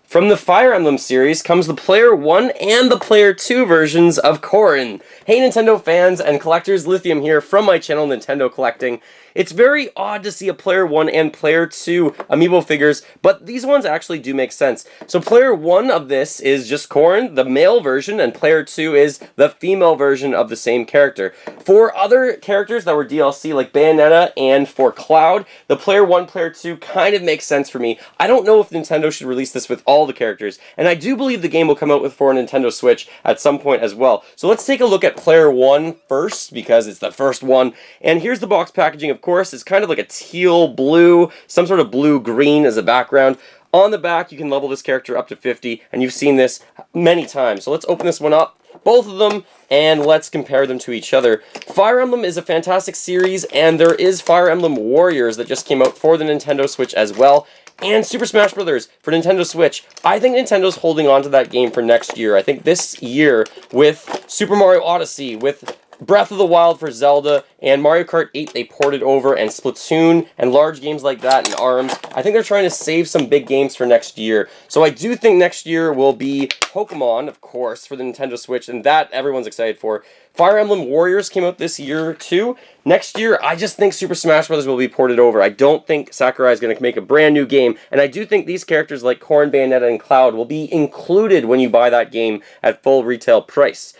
From the Fire Emblem series comes the Player 1 and the Player 2 versions of Corrin. Hey Nintendo fans and collectors, Lithium here from my channel Nintendo Collecting. It's very odd to see a Player 1 and Player 2 Amiibo figures, but these ones actually do make sense. So Player 1 of this is just Corrin, the male version, and Player 2 is the female version of the same character. For other characters that were DLC like Bayonetta and for Cloud, the Player 1, Player 2 kind of makes sense for me. I don't know if Nintendo should release this with all the characters, and I do believe the game will come out for Nintendo Switch at some point as well. So let's take a look at Player 1 first, because it's the first one, and here's the box packaging. Of course, it's kind of like a teal blue, some sort of blue-green as a background. On the back, you can level this character up to 50, and you've seen this many times. So let's open this one up, both of them, and let's compare them to each other. Fire Emblem is a fantastic series, and there is Fire Emblem Warriors that just came out for the Nintendo Switch as well, and Super Smash Bros. For Nintendo Switch. I think Nintendo's holding on to that game for next year. I think this year, with Super Mario Odyssey, with Breath of the Wild for Zelda, and Mario Kart 8 they ported over, and Splatoon, and large games like that, and ARMS. I think they're trying to save some big games for next year. So I do think next year will be Pokemon, of course, for the Nintendo Switch, and that everyone's excited for. Fire Emblem Warriors came out this year too. Next year, I just think Super Smash Bros. Will be ported over. I don't think Sakurai is going to make a brand new game, and I do think these characters like Corrin, Bayonetta, and Cloud will be included when you buy that game at full retail price.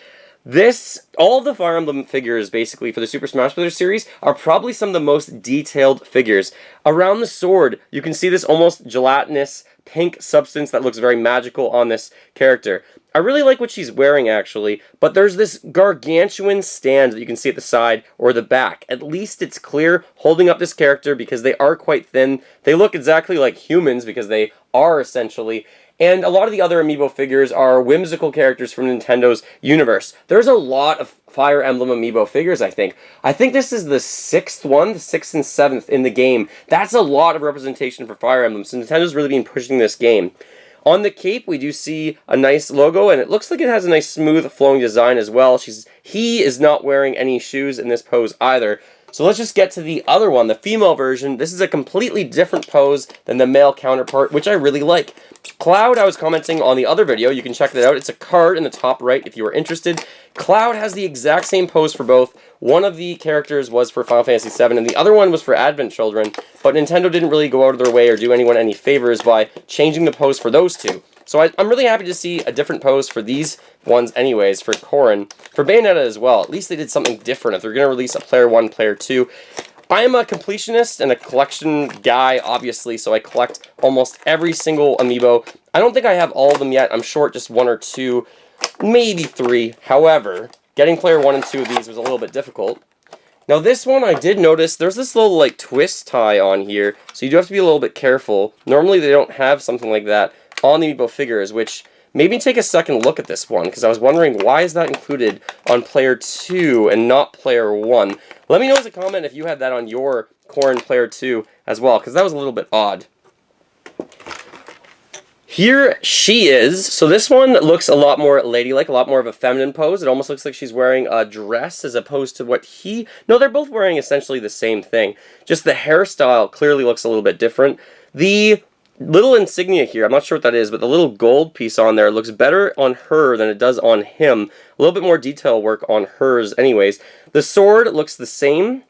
All of the Fire Emblem figures, basically, for the Super Smash Bros. Series, are probably some of the most detailed figures. Around the sword, you can see this almost gelatinous pink substance that looks very magical on this character. I really like what she's wearing, actually, but there's this gargantuan stand that you can see at the side or the back. At least it's clear holding up this character because they are quite thin. They look exactly like humans because they are, essentially. And a lot of the other Amiibo figures are whimsical characters from Nintendo's universe. There's a lot of Fire Emblem Amiibo figures, I think. I think this is the 6th one, the 6th and 7th in the game. That's a lot of representation for Fire Emblem, so Nintendo's really been pushing this game. On the cape, we do see a nice logo, and it looks like it has a nice smooth flowing design as well. He is not wearing any shoes in this pose either. So let's just get to the other one, the female version. This is a completely different pose than the male counterpart, which I really like. Cloud, I was commenting on the other video. You can check that out. It's a card in the top right if you are interested. Cloud has the exact same pose for both. One of the characters was for Final Fantasy VII, and the other one was for Advent Children, but Nintendo didn't really go out of their way or do anyone any favors by changing the pose for those two. So I'm really happy to see a different pose for these ones anyways, for Corrin. For Bayonetta as well. At least they did something different if they're going to release a Player 1, Player 2. I am a completionist and a collection guy, obviously, so I collect almost every single Amiibo. I don't think I have all of them yet. I'm short just 1 or 2, maybe 3. However, getting Player 1 and 2 of these was a little bit difficult. Now this one, I did notice, there's this little, like, twist tie on here, so you do have to be a little bit careful. Normally they don't have something like that on the Amiibo figures, which made me take a second look at this one, because I was wondering, why is that included on Player 2 and not Player 1? Let me know as a comment if you had that on your Corrin Player 2 as well, because that was a little bit odd. Here she is. So this one looks a lot more ladylike, a lot more of a feminine pose. It almost looks like she's wearing a dress as opposed to what No, they're both wearing essentially the same thing. Just the hairstyle clearly looks a little bit different. The little insignia here, I'm not sure what that is, but the little gold piece on there looks better on her than it does on him. A little bit more detail work on hers anyways. The sword looks the same.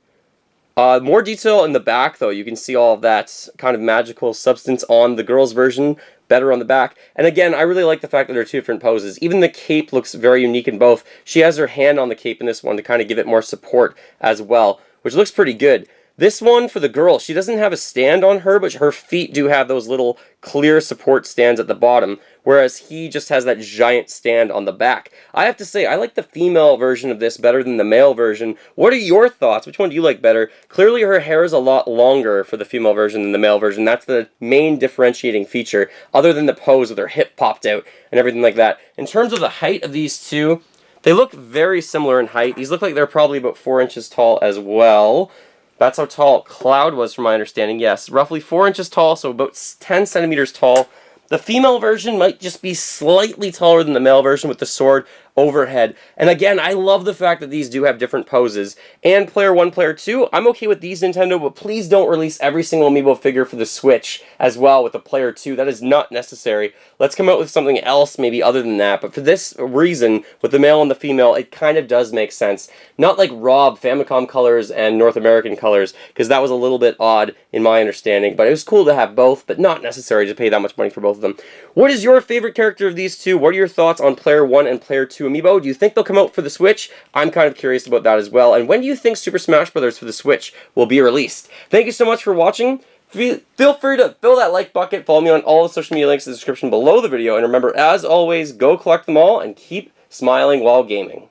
More detail in the back, though. You can see all of that kind of magical substance on the girl's version, better on the back. And again, I really like the fact that there are two different poses. Even the cape looks very unique in both. She has her hand on the cape in this one to kind of give it more support as well, which looks pretty good. This one, for the girl, she doesn't have a stand on her, but her feet do have those little clear support stands at the bottom, whereas he just has that giant stand on the back. I have to say, I like the female version of this better than the male version. What are your thoughts? Which one do you like better? Clearly her hair is a lot longer for the female version than the male version. That's the main differentiating feature, other than the pose with her hip popped out and everything like that. In terms of the height of these two, they look very similar in height. These look like they're probably about 4 inches tall as well. That's how tall Cloud was, from my understanding. Yes, roughly 4 inches tall, so about 10 centimeters tall. The female version might just be slightly taller than the male version with the sword. overhead. And again, I love the fact that these do have different poses. And Player 1, Player 2, I'm okay with these, Nintendo, but please don't release every single Amiibo figure for the Switch as well with the Player 2. That is not necessary. Let's come out with something else maybe other than that. But for this reason, with the male and the female, it kind of does make sense. Not like Rob, Famicom colors and North American colors, because that was a little bit odd in my understanding. But it was cool to have both, but not necessary to pay that much money for both of them. What is your favorite character of these two? What are your thoughts on Player 1 and Player 2 Amiibo? Do you think they'll come out for the Switch? I'm kind of curious about that as well. And when do you think Super Smash Bros. For the Switch will be released? Thank you so much for watching. Feel free to fill that like bucket. Follow me on all the social media links in the description below the video. And remember, as always, go collect them all and keep smiling while gaming.